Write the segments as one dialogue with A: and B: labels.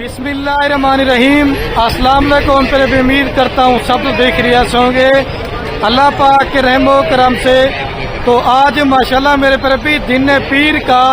A: बिस्मिल्लाहिर्रहमानिर्रहीम। अस्सलाम वालेकुम। फिर उम्मीद करता हूँ सब देख रिया होंगे अल्लाह पाक के रहमो करम से। तो आज माशाल्लाह मेरे पर भी दिन पीर का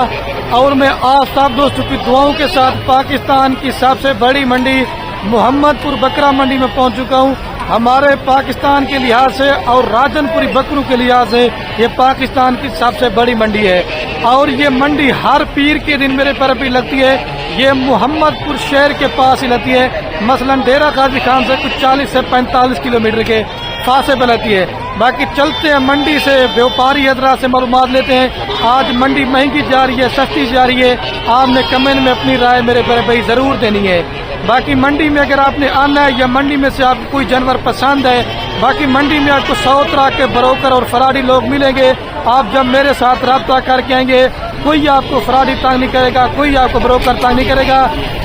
A: और मैं आप सब दोस्तों की दुआओं के साथ पाकिस्तान की सबसे बड़ी मंडी मोहम्मदपुर बकरा मंडी में पहुंच चुका हूं। हमारे पाकिस्तान के लिहाज से और राजनपुरी बकरों के लिहाज से ये पाकिस्तान की सबसे बड़ी मंडी है और ये मंडी हर पीर के दिन मेरे पर भी लगती है। ये मोहम्मदपुर शहर के पास ही लगती है, मसलन डेरा गाजी खान से कुछ 40 से 45 किलोमीटर के फासले पर लगती है। बाकी चलते हैं मंडी से व्यापारी हजरात से मालूमात लेते हैं। आज मंडी महंगी जा रही है, सस्ती जा रही है, आपने कमेंट में अपनी राय मेरे पर भाई जरूर देनी है। बाकी मंडी में अगर आपने आना है या मंडी में से आपको कोई जानवर पसंद है, बाकी मंडी में आपको 100 तरह के ब्रोकर और फराडी लोग मिलेंगे। आप जब मेरे साथ रब्ता करके आएंगे, कोई आपको फराडी तंग नहीं करेगा, कोई आपको ब्रोकर तंग नहीं करेगा।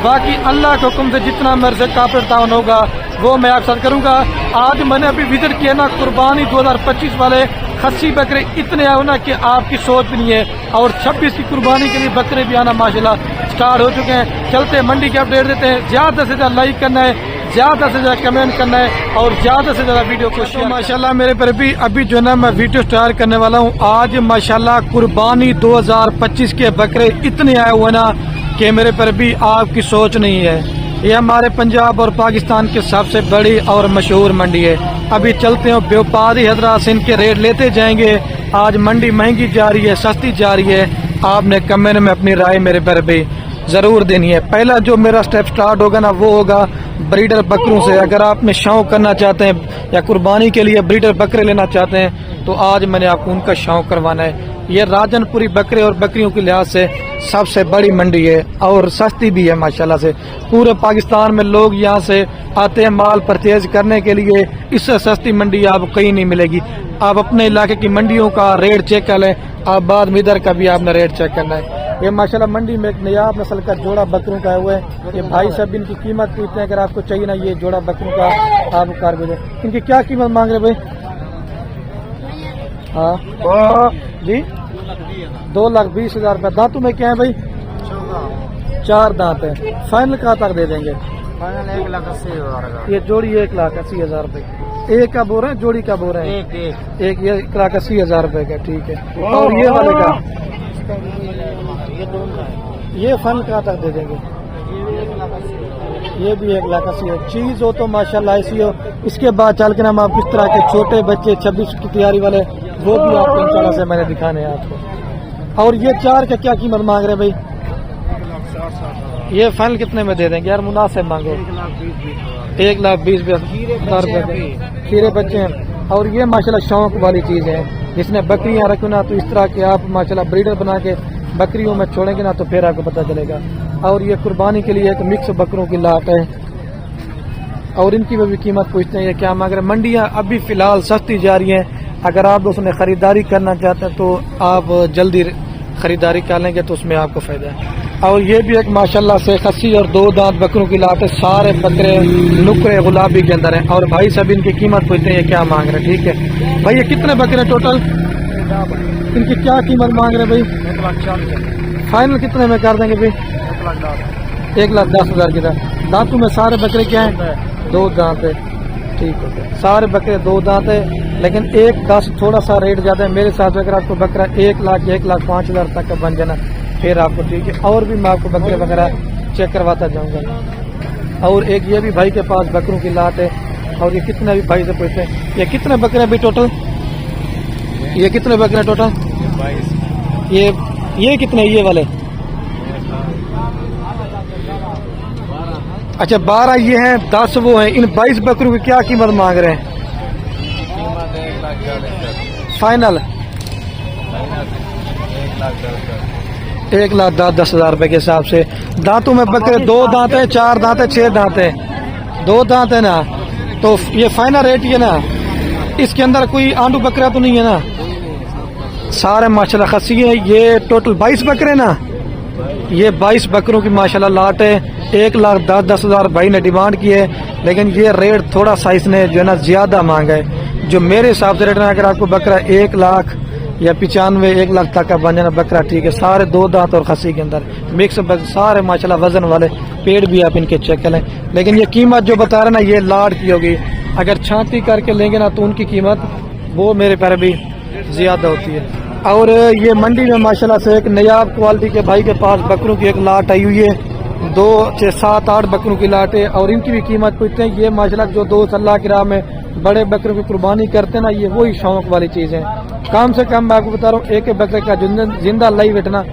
A: बाकी अल्लाह के हुक्म से जितना मेरे से काफिर तावन होगा वो मैं आपके साथ करूंगा। आज मैंने अभी विजिट किया ना, कुर्बानी 2025 वाले खस्सी बकरे इतने आए ना कि आपकी सोच भी नहीं है। और 26 की कुर्बानी के लिए बकरे भी आना माशाल्लाह स्टार्ट हो चुके हैं। चलते हैं मंडी के अपडेट देते हैं। ज्यादा से ज्यादा लाइक करना है, ज्यादा से ज्यादा कमेंट करना है और ज्यादा से ज्यादा वीडियो को शेयर। माशाल्लाह मेरे पर भी अभी जो है ना मैं वीडियो स्टार्ट करने वाला हूँ। आज माशाल्लाह कुर्बानी 2025 के बकरे इतने आए हुए ना कि मेरे पर भी आपकी सोच नहीं है। ये हमारे पंजाब और पाकिस्तान की सबसे बड़ी और मशहूर मंडी है। अभी चलते हैं व्यापारी हजरात से इनके रेट लेते जाएंगे। आज मंडी महंगी जा रही है, सस्ती जा रही है, आपने कमेंट में अपनी राय मेरे पर भी जरूर देनी है। पहला जो मेरा स्टेप स्टार्ट होगा ना वो होगा ब्रीडर बकरों से। अगर आपने शौक करना चाहते हैं या कुर्बानी के लिए ब्रीडर बकरे लेना चाहते हैं तो आज मैंने आपको उनका शौक करवाना है। ये राजनपुरी बकरे और बकरियों के लिहाज से सबसे बड़ी मंडी है और सस्ती भी है माशाल्लाह से। पूरे पाकिस्तान में लोग यहाँ से आते हैं माल परचेज करने के लिए। इससे सस्ती मंडी आपको कहीं नहीं मिलेगी। आप अपने इलाके की मंडियों का रेट चेक कर लें, आप बाद में इधर का भी आपने रेट चेक करना है। ये माशाल्लाह मंडी में एक नयाब नस्ल का जोड़ा बकरों का हुआ है। ये भाई साहब इनकी कीमत पूछते हैं, अगर आपको चाहिए ना ये जोड़ा बकरों का आप कारगो है। इनकी क्या कीमत मांग रहे भाई? हाँ जी 2,20,000 रुपये। दांतों में क्या है भाई? 4 दांत है। फाइनल कहाँ तक दे देंगे?
B: फाइनल 1,80,000।
A: ये जोड़ी 1,80,000 रुपये। एक का बोल रहे हैं, जोड़ी का बोल रहे हैं? एक ये 1,80,000 रुपये का। ठीक है। और ये वाले का ये फन कहाँ तक दे देंगे? ये भी 1,80,000। चीज हो तो माशाल्लाह ऐसी हो। इसके बाद चल के हम आप इस तरह के छोटे बच्चे 26 की तैयारी वाले वो भी आपको इंशाल्लाह से मैंने दिखाने हैं आपको। और ये 4 का क्या कीमत मांग रहे भाई? ये फाइनल कितने में दे देंगे यार? मुनासिब मांगो। 1,20,000 रुपये। खीरे बच्चे हैं और ये माशाल्लाह शौक वाली चीज है। जिसने बकरियां रखी ना तो इस तरह के आप माशाल्लाह ब्रीडर बना के बकरियों में छोड़ेंगे ना तो फिर आपको पता चलेगा। और ये कुर्बानी के लिए एक मिक्स बकरों की लाट है और इनकी भी कीमत पूछते हैं ये क्या मांग रहे हैं। मंडियां अभी फिलहाल सस्ती जा रही हैं। अगर आप दोस्तों ने खरीदारी करना चाहते हैं तो आप जल्दी खरीदारी कर लेंगे तो उसमें आपको फायदा है। और ये भी एक माशाल्लाह से खस्सी और 2 दांत बकरों की लाट है। सारे बकरे नुकरे गुलाबी के अंदर हैं। और भाई साहब इनकी कीमत पूछते हैं ये क्या मांग रहे हैं। ठीक है भाई, ये कितने बकरे टोटल? इनकी क्या कीमत मांग रहे हैं भाई?
B: 1,40,000।
A: फाइनल कितने में कर देंगे भाई? 1,10,000 की तरह। दांतों में सारे बकरे क्या हैं? 2 दांत है। ठीक है, सारे बकरे 2 दांत है। लेकिन 1,10 थोड़ा सा रेट ज्यादा है मेरे साथ। अगर आपको बकरा 1 लाख 1,05,000 तक का बन जाना फिर आपको ठीक है। और भी मैं आपको बकरे वगैरह चेक करवाता जाऊंगा। और एक ये भी भाई के पास बकरों की लाट है। और ये कितने भी भाई से पूछते हैं ये कितने बकरे अभी टोटल? ये कितने बकरे टोटल? 22। ये कितने ये वाले? अच्छा 12 ये हैं, 10 वो हैं। इन 22 बकरों की क्या कीमत मांग रहे हैं? फाइनल 1,10,000 रुपए के हिसाब से। दांतों में बकरे 2 दांत है, 4 दांत है, 6 दांत है। 2 दांत है ना तो ये फाइनल रेट ये ना। इसके अंदर कोई आंडू बकरा तो नहीं है ना? सारे माशाल्लाह खस्सी है। ये टोटल 22 बकरे ना। ये 22 बकरों की माशाल्लाह लाट है। 1,10,000 भाई ने डिमांड की है। लेकिन ये रेट थोड़ा सा इसने जो है ना ज्यादा मांगा है। जो मेरे हिसाब से रेट है, अगर आपको बकरा या 95 1 लाख तक का बन जाना बकरा ठीक है। सारे 2 दांत और खसी के अंदर मिक्स सारे माशाल्लाह वजन वाले, पेड़ भी आप इनके चेक करें। लेकिन ये कीमत जो बता रहे ना ये लाड की होगी, अगर छांटी करके लेंगे ना तो उनकी कीमत वो मेरे पर भी ज्यादा होती है। और ये मंडी में माशाल्लाह से एक नयाब क्वालिटी के भाई के पास बकरों की एक लाट आई हुई है, 2 6 7 8 बकरों की लाट है और इनकी भी कीमत पूछते हैं। ये माशाल्लाह जो दोस्त अल्लाह की राह में बड़े बकरों की कुर्बानी करते हैं ना, ये वही शौक वाली चीज़ है। कम से कम मैं आपको बता रहा हूँ एक बकरे का जिंदा लाई वेट ना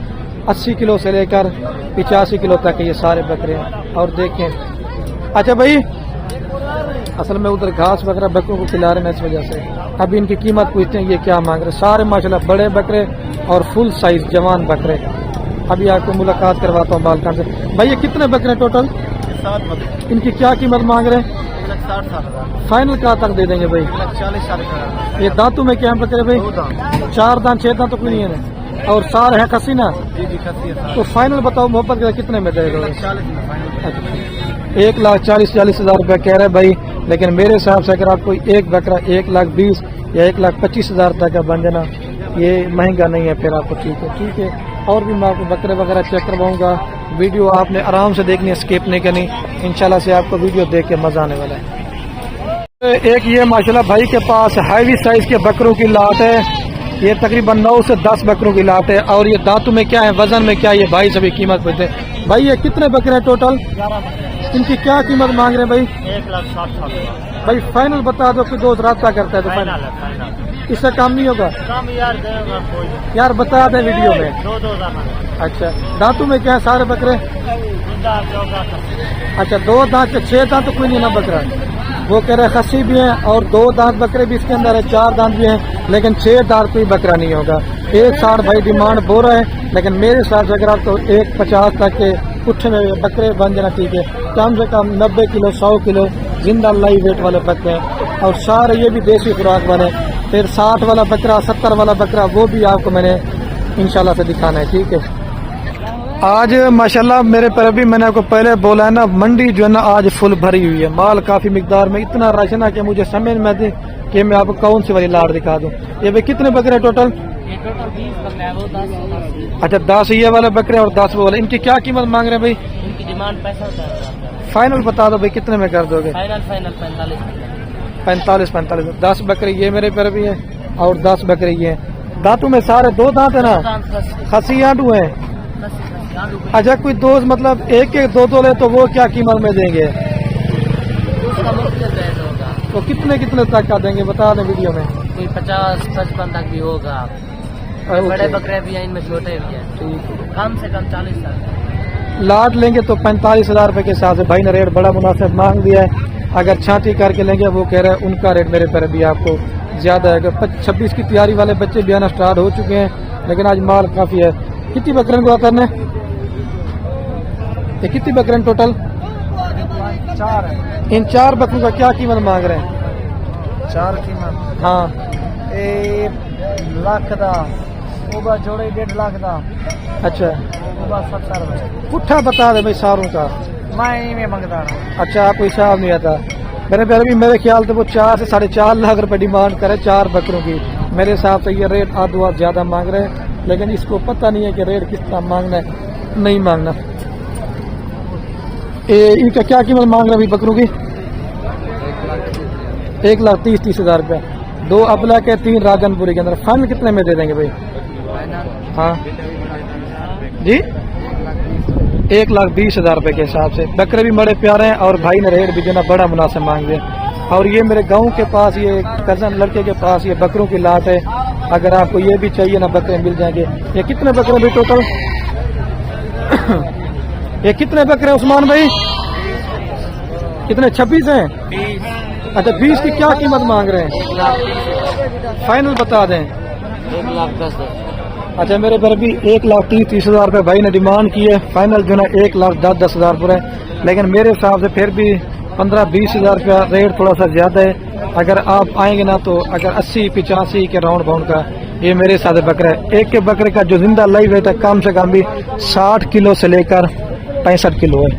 A: 80 किलो से लेकर 85 किलो तक ये सारे बकरे हैं। और देखें, अच्छा भाई असल में उधर घास वगैरह बकरों को खिला रहे हैं, इस वजह से अभी इनकी कीमत पूछते हैं ये क्या मांग रहे हैं। सारे माशाल्लाह बड़े बकरे और फुल साइज जवान बकरे। अभी आपको मुलाकात करवाता हूँ बालकान से। भाई ये कितने बकरे टोटल?
B: 7 बकरे।
A: इनकी क्या कीमत मांग रहे हैं?
B: 60,000।
A: फाइनल कहाँ तक दे देंगे भाई?
B: 40,000।
A: ये दांतों में क्या बकरे भाई?
B: 2 दांत।
A: 4 दांत 6 दांत तो कोई नहीं है और सारे हैं खसी ना?
B: जी खसी है।
A: तो फाइनल बताओ मोहब्बत का कितने में देगा?
B: 40 में फाइनल।
A: 1,40,000 रुपया कह रहे भाई, लेकिन मेरे हिसाब से अगर आपको एक बकरा 1,20,000 या 1,25,000 तक का बन जाना ये महंगा नहीं है फिर आपको। ठीक है। और भी मैं आपको बकरे वगैरह चेक करवाऊंगा। वीडियो आपने आराम से देखनी है, स्किप नहीं करनी। इंशाल्लाह से आपको वीडियो देख के मजा आने वाला है। एक ये माशाल्लाह भाई के पास हैवी साइज के बकरों की लाट है, ये तकरीबन 9 से 10 बकरों की लाट है। और ये दांतों में क्या है, वजन में क्या है, ये भाई सभी कीमत पूछते हैं। भाई ये कितने बकरे हैं टोटल?
B: 11 बकरे।
A: इनकी क्या कीमत मांग रहे हैं भाई?
B: 1,60,000।
A: भाई फाइनल बता दो कि दोस्त रास्ता करता है तो फाइनल, इससे कम नहीं होगा
B: कम यार देगा कोई
A: यार, बता दे वीडियो में।
B: 2,000।
A: अच्छा दांतों में क्या है सारे बकरे? अच्छा 2 दांत 6 दांत तो कोई नहीं ना बकरा, वो कह रहे खस्सी भी है और 2 दांत बकरे भी इसके अंदर है, 4 दांत भी है, लेकिन 6 दांत कोई बकरा नहीं होगा। 1,60 भाई डिमांड बोल रहा है, लेकिन मेरे हिसाब से अगर आप तो 1,50 तक के पुट्ठे में बकरे बन जाना ठीक है। कम से कम 90 किलो 100 किलो जिंदा लाई वेट वाले बकरे हैं और सारे ये भी देसी खुराक वाले। फिर 60 वाला बकरा 70 वाला बकरा वो भी आपको मैंने इंशाल्लाह से दिखाना है। ठीक है। आज माशाल्लाह मेरे पर अभी मैंने आपको पहले बोला है ना, मंडी जो है ना आज फुल भरी हुई है, माल काफी मिकदार में, इतना राशन है कि मुझे समझ में आती कि मैं आपको कौन सी वाली लाट दिखा दूं। ये भाई कितने बकरे टोटल?
B: ये टोटल 20 बकरे हैं, वो 10।
A: अच्छा 10 ये वाले बकरे और 10 वो वाले। इनकी क्या कीमत मांग रहे हैं भाई?
B: इनकी डिमांड 65,000।
A: फाइनल बता दो भाई कितने में कर दोगे?
B: फाइनल
A: 45 10 बकरे ये मेरे पर भी है और 10 बकरे ये हैं। दांतों में सारे 2 दांत है ना? खसी आंडू है। अच्छा कोई दोस्त मतलब एक 2 ले तो वो क्या कीमत में देंगे? तो कितने तक का देंगे बता दें वीडियो में।
B: कोई 50-55 तक भी होगा। बड़े बकरे भी हैं, इनमें छोटे भी हैं।
A: ठीक है।
B: कम से कम 40,000।
A: लाट लेंगे तो 45,000 रुपए के हिसाब से भाई ने रेट बड़ा मुनासिब मांग दिया है। अगर छांटी करके लेंगे वो कह रहे हैं उनका रेट मेरे पर भी आपको ज्यादा है। 26 की तैयारी वाले बच्चे भी आना स्टार्ट हो चुके हैं, लेकिन आज माल काफी है। कितनी बकरे को करने? ये कितनी बकरे टोटल?
B: 4 है।
A: इन 4 बकरों का क्या कीमत मांग रहे हैं?
B: 4 कीमत
A: हाँ
B: 1 लाख का होगा, जोड़े 1.5 लाख का
A: अच्छा
B: होगा। 70
A: पुट्ठा बता दे भाई सारों का।
B: मैं में मांगता हूँ।
A: अच्छा आपको हिसाब नहीं आता। मेरे पहले भी मेरे ख्याल से वो 4 से 4.5 लाख रुपए डिमांड करे 4 बकरों की। मेरे हिसाब से ये रेट आधो ज्यादा मांग रहे हैं, लेकिन इसको पता नहीं है कि रेट कितना मांगना है नहीं मांगना। इनका क्या कीमत मांग रहे हैं बकरों की? 1,30,000 रुपया। 2 अबला के 3 राजनपुरी के अंदर। फाइनल कितने में दे देंगे भाई? हाँ जी 1,20,000 रुपए के हिसाब से। बकरे भी बड़े प्यारे हैं और भाई ने रेट भी जो ना बड़ा मुनासिब मांग दिया। और ये मेरे गांव के पास ये कजन लड़के के पास ये बकरों की लाट है। अगर आपको ये भी चाहिए ना बकरे मिल जाएंगे। ये कितने बकरे भी टोटल? ये कितने बकरे उस्मान भाई? कितने? 26 हैं।
B: 20।
A: अच्छा 20 की क्या कीमत मांग रहे हैं? फाइनल बता दें।
B: 1,10,000।
A: अच्छा मेरे पर भी 1,30,000 रुपये भाई ने डिमांड की है। फाइनल जो ना 1,10,000 पूरा है, लेकिन मेरे हिसाब से फिर भी 15-20,000 रुपया रेट थोड़ा सा ज्यादा है। अगर आप आएंगे ना तो अगर 80-85 के राउंड बाउंड का ये मेरे साथ बकरा है। एक के बकरे का जो जिंदा लाइव वेट है कम से कम भी 60 किलो से लेकर 65 किलो है।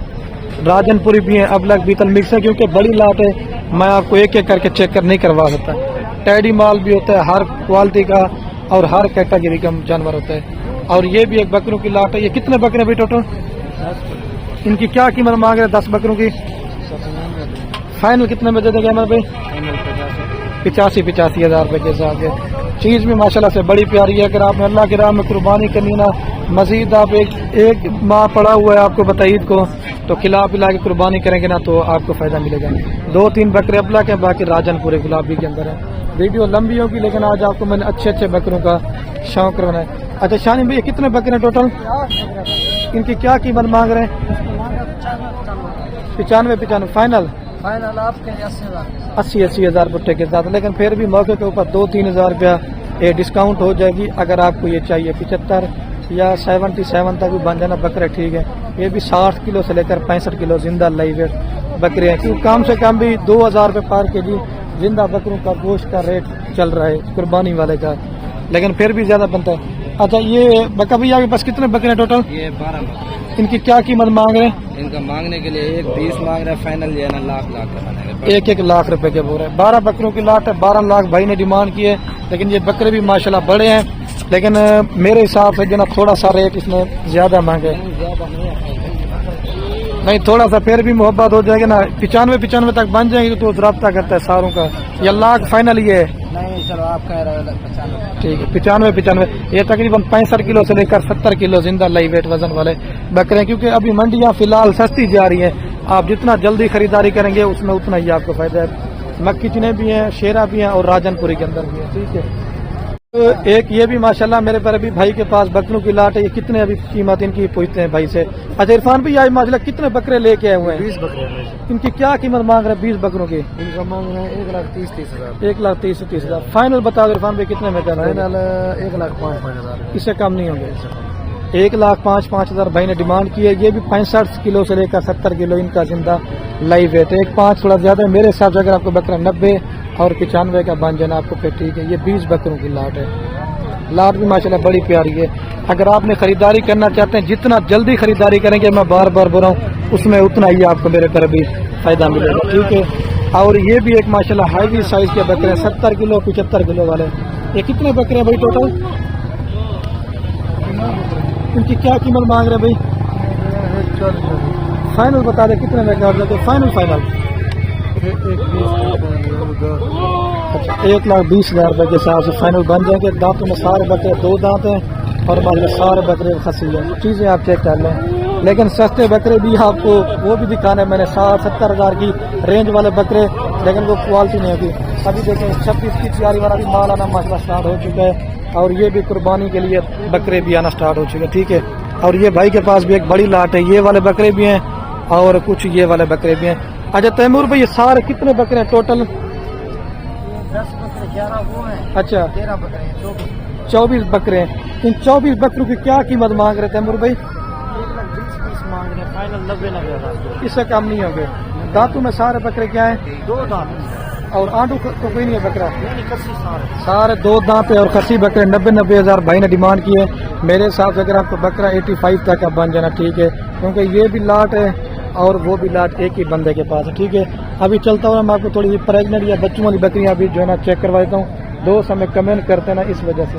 A: राजनपुरी भी है, अबलग बीतल मिक्स है, क्योंकि बड़ी लाट है। मैं आपको एक एक करके चेक कर नहीं करवा सकता। टैडी माल भी होता है हर क्वालिटी का, और हर कैटेगरी का जानवर होता है। और ये भी एक बकरों की लाट है। ये कितने बकरे भाई टोटल? इनकी क्या कीमत मांग रहे हैं 10 बकरों की? फाइनल कितने में दे देंगे अमर भाई? 85 हज़ार रुपये के हिसाब से। चीज़ भी माशाल्लाह से बड़ी प्यारी है। अगर आपने अल्लाह की राह में कुर्बानी करनी ना, मजीद आप एक माह पड़ा हुआ है आपको बताईद को, तो खिला पिला के कुर्बानी करेंगे ना तो आपको फ़ायदा मिलेगा। 2-3 बकरे अबला के, बाकी राजन पूरे गुलाबी के अंदर है। वीडियो लंबी होगी लेकिन आज आपको मैंने अच्छे बकरों का शौक करवाना है। अच्छा शानी भैया कितने बकरे टोटल? इनकी क्या कीमत मांग रहे हैं? 95 फाइनल
B: आपके
A: 80 हज़ार पुट्टे के साथ। लेकिन फिर भी मौके के ऊपर 2-3 हज़ार रुपया डिस्काउंट हो जाएगी। अगर आपको ये चाहिए 75 या 77 तक भी बन जाना बकरे ठीक है। ये भी 60 किलो से लेकर 65 किलो जिंदा लाइव वेट बकरे हैं। क्योंकि कम से कम भी 2000 रुपये पर केजी जिंदा बकरों का गोश्त का रेट चल रहा है कुर्बानी वाले का, लेकिन फिर भी ज्यादा बनता है। अच्छा ये बका भैया के पास कितने बकरे हैं टोटल?
B: ये 12।
A: इनकी क्या कीमत मांग रहे हैं?
B: इनका मांगने के लिए 1.20 मांग रहा है, फाइनल जो है ना लाख का
A: 1 लाख रुपए के बोल रहे हैं। 12 बकरों की लाट है, 12 लाख भाई ने डिमांड की है। लेकिन ये बकरे भी माशाल्लाह बड़े हैं, लेकिन मेरे हिसाब से जो ना थोड़ा सा रेट इसमें ज्यादा मांगे। नहीं थोड़ा सा फिर भी मोहब्बत हो जाएगी ना, 95 तक बन जाएंगे तो रब्ता करता है सारों का। ये लाख फाइनल ये है।
B: नहीं चलो आप कह रहे हो
A: ठीक है 95 ये तकरीबन 65 किलो से लेकर 70 किलो जिंदा लाइव वेट वजन वाले बकरे हैं। क्योंकि अभी मंडियां फिलहाल सस्ती जा रही हैं, आप जितना जल्दी खरीदारी करेंगे उसमें उतना ही आपको फायदा है। मक्की चने भी हैं, शेरा भी हैं और राजनपुरी के अंदर भी है। ठीक है तो एक ये भी माशाल्लाह मेरे पर अभी भाई के पास बकरों की लाट है। ये कितने अभी कीमत इनकी पूछते हैं भाई से। अच्छा इरफान भाई आज माशाल्लाह कितने बकरे लेके आए हुए हैं?
B: 20 बकरे।
A: इनकी क्या कीमत मांग रहे हैं 20 बकरों की?
B: इनका मांग रहे हैं 1,30,000।
A: 1,30,000 फाइनल बता दो इरफान भाई कितने में जाना है?
B: फाइनल 1,05,000।
A: इससे कम नहीं होंगे। 1,05,000 भाई ने डिमांड की है। ये भी 65 किलो से लेकर 70 किलो इनका जिंदा लाइव वेट है। 1.5 थोड़ा ज्यादा है मेरे हिसाब से। अगर आपको बकरा 90 और 95 का बन जाना आपको फिर ठीक है। ये 20 बकरों की लाट है। लाट भी माशाल्लाह बड़ी प्यारी है। अगर आपने खरीदारी करना चाहते हैं, जितना जल्दी खरीदारी करेंगे, मैं बार बार बोल रहा हूँ, उसमें उतना ही आपको मेरे तरफ भी फायदा मिलेगा। ठीक है और ये भी एक माशाल्लाह हैवी साइज के बकरे हैं, 70 किलो 75 किलो वाले। ये कितने बकरे हैं भाई टोटल? इनकी क्या कीमत मांग रहे हैं भाई? फाइनल बता दे कितने में कर देते? फाइनल अच्छा 1,20,000 रुपए के हिसाब से फाइनल बन जाएंगे। दांतों में सारे बकरे 2 दांत हैं और मतलब सारे बकरे खसी हैं। चीज़ें आप चेक कर लें। लेकिन सस्ते बकरे भी आपको वो भी दिखाने मैंने 60-70 हज़ार की रेंज वाले बकरे, लेकिन वो क्वालिटी नहीं होगी। अभी देखें 26 की तैयारी वाला भी माल आना माशाल्लाह स्टार्ट हो चुका है और ये भी कुर्बानी के लिए बकरे भी आना स्टार्ट हो चुके हैं। ठीक है और ये भाई के पास भी एक बड़ी लाट है। ये वाले बकरे भी हैं और कुछ ये वाले बकरे भी हैं। अच्छा तैमूर भाई ये सारे कितने बकरे हैं टोटल?
B: 10 बकरे 11 वो हैं।
A: अच्छा
B: 13 बकरे हैं
A: 24 बकरे हैं। इन 24 बकरों की क्या कीमत मांग रहे तैमूर भाई?
B: 1,20,000 मांग रहे हैं, फाइनल 90,000।
A: इससे कम नहीं होंगे। दांतों में सारे बकरे क्या हैं?
B: 2 दांत
A: और आंटू तो कोई नहीं है बकरा?
B: कस्सी
A: सारे 2 दांत है और खसी बकरे 90 हज़ार भाई ने डिमांड की है। मेरे हिसाब से अगर आपको बकरा 85 तक का बन जाना ठीक है, क्योंकि ये भी लाट है और वो भी लाट एक ही बंदे के पास है। ठीक है अभी चलता हुआ मैं आपको थोड़ी सी प्रेगनेंट या बच्चों वाली बकरियां अभी जो है ना चेक करवा देता हूँ। दोस्त हमें कमेंट करते हैं ना इस वजह से।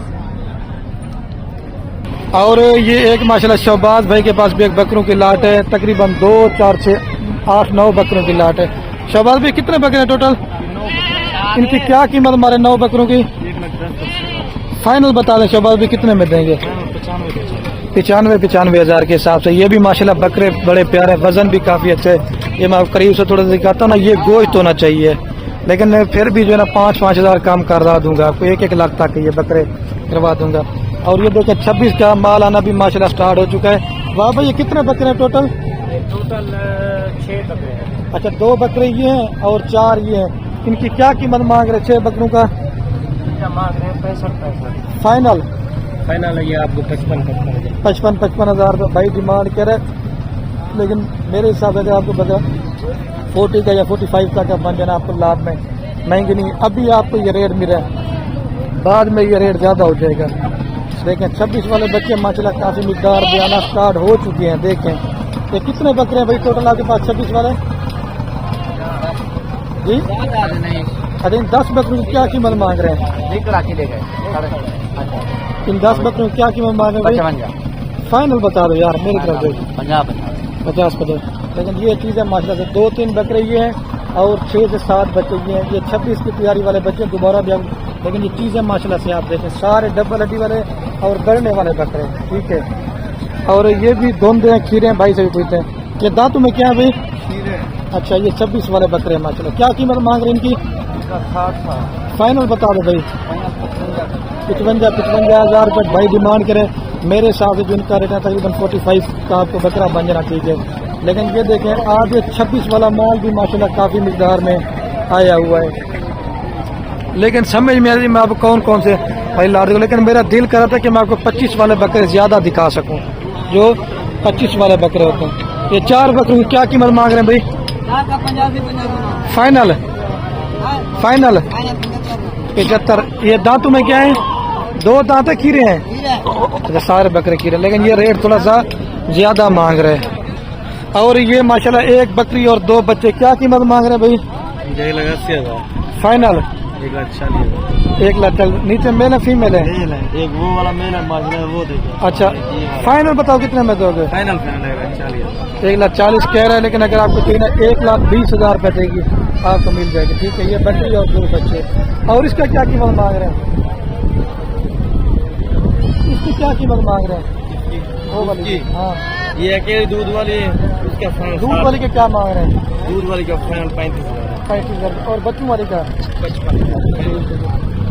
A: और ये एक माशाल्लाह शहबाज भाई के पास भी एक बकरों की लाट है। तकरीबन 2, 4, 6, 8, 9 बकरों की लाट है। शहबाज भाई कितने बकरे हैं टोटल? इनकी क्या कीमत हमारे 9 बकरों की? फाइनल बता दें शहबाज भाई कितने में देंगे? 95 हज़ार के हिसाब से। ये भी माशाल्लाह बकरे बड़े प्यारे, वजन भी काफ़ी अच्छे। ये मैं करीब से थोड़ा सा दिखाता हूँ ना, ये गोश्त होना चाहिए, लेकिन फिर भी जो है ना 5-5 हज़ार कम करवा दूंगा आपको। 1-1 लाख तक ये बकरे करवा दूंगा। और ये देखिए 26 का माल आना भी माशाल्लाह स्टार्ट हो चुका है। वाह भाई ये कितने बकरे हैं टोटल?
B: 6 बकरे हैं।
A: अच्छा 2 बकरे ये हैं और 4 ये हैं। इनकी क्या कीमत मांग रहे 6 बकरों का?
B: मांग रहे हैं 65
A: फाइनल
B: ये आपको
A: 55 हज़ार रुपये भाई डिमांड करे। लेकिन मेरे हिसाब से आपको बता 40 का या 45 तक का बन जाना आपको लाभ में महंगी नहीं। अभी आपको ये रेट मिल रहा है, बाद में ये रेट ज़्यादा हो जाएगा। देखें 26 वाले बच्चे माशाल्लाह काफ़ी मिकदार भी आना स्टार्ट हो चुके हैं। देखें ये कितने बकरे हैं भाई टोटल आपके पास 26 वाले? जी अच्छा, इन 10 बकरों की क्या कीमत मांग रहे हैं?
B: निकला के ले गए। अच्छा
A: इन 10 बकरों की क्या कीमत मांग रहे हैं
B: 55
A: फाइनल बता दो यार, मेरी तरफ से
B: 50
A: 50। लेकिन ये चीज़ है माशाल्लाह से, 2-3 बकरे ये हैं और 6 से 7 बच्चे ये हैं। ये 26 की तैयारी वाले बच्चे दोबारा भी हम, लेकिन ये चीज़ें माशाल्लाह से आप देखें सारे डबल हड्डी वाले और बढ़ने वाले बकरे हैं, ठीक है। और ये भी धुंध हैं, खीरे हैं, भाई से भी पूछते हैं ये दांतों में क्या है भाई? अच्छा, ये 26 वाले बकरे हैं माशाल्लाह। क्या कीमत मांग रहे हैं इनकी?
B: 60
A: फाइनल बता दो भाई। 55 हज़ार रुपये भाई डिमांड करें। मेरे हिसाब से जो इनका रेट है तकरीबन 45 का आपको बकरा बन जाना, ठीक है। लेकिन ये देखें आज ये 26 वाला माल भी माशाल्लाह काफ़ी मिकदार में आया हुआ है। लेकिन समझ में आ रही मैं आपको कौन कौन से भाई ला रही हूँ, लेकिन मेरा दिल कर रहा था कि मैं आपको 25 वाले बकरे ज़्यादा दिखा सकूँ, जो 25 वाले बकरे होते हैं। ये 4 बकरों की क्या कीमत मांग रहे हैं भाई? फाइनल 75। ये दांतों में क्या है? 2 दांत है, खीरे हैं? अच्छा, सारे बकरे खीरे, लेकिन ये रेट थोड़ा सा ज्यादा मांग रहे हैं। और ये माशाल्लाह 1 बकरी और 2 बच्चे, क्या कीमत मांग रहे हैं भाई?
B: 1,80,000
A: फाइनल
B: 1,40,000
A: 1,40,000। नीचे मेल है फीमेल है?
B: एक वो वाला मेल है वो देखो।
A: अच्छा, फाइनल बताओ कितने में दोगे?
B: फाइनल 1,40,000
A: 1,40,000 कह रहा है, लेकिन अगर आपको चाहिए ना 1,20,000 रुपये देगी आपको मिल जाएगी, ठीक है। ये बकरी और 2 बच्चे। और इसका क्या कीमत मांग रहे हैं? इसकी क्या कीमत मांग रहे हैं? वो वाली? हाँ,
B: ये अकेले दूध वाली उसका
A: दूध वाली के क्या मांग रहे हैं?
B: दूध वाली का फाइनल 35,000
A: 35,000। और बच्चों वाली का?
B: 55।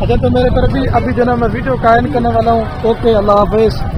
A: अच्छा, तो मेरे पर अभी जो ना मैं वीडियो कायम करने वाला हूँ। ओके, अल्लाह हाफिज़।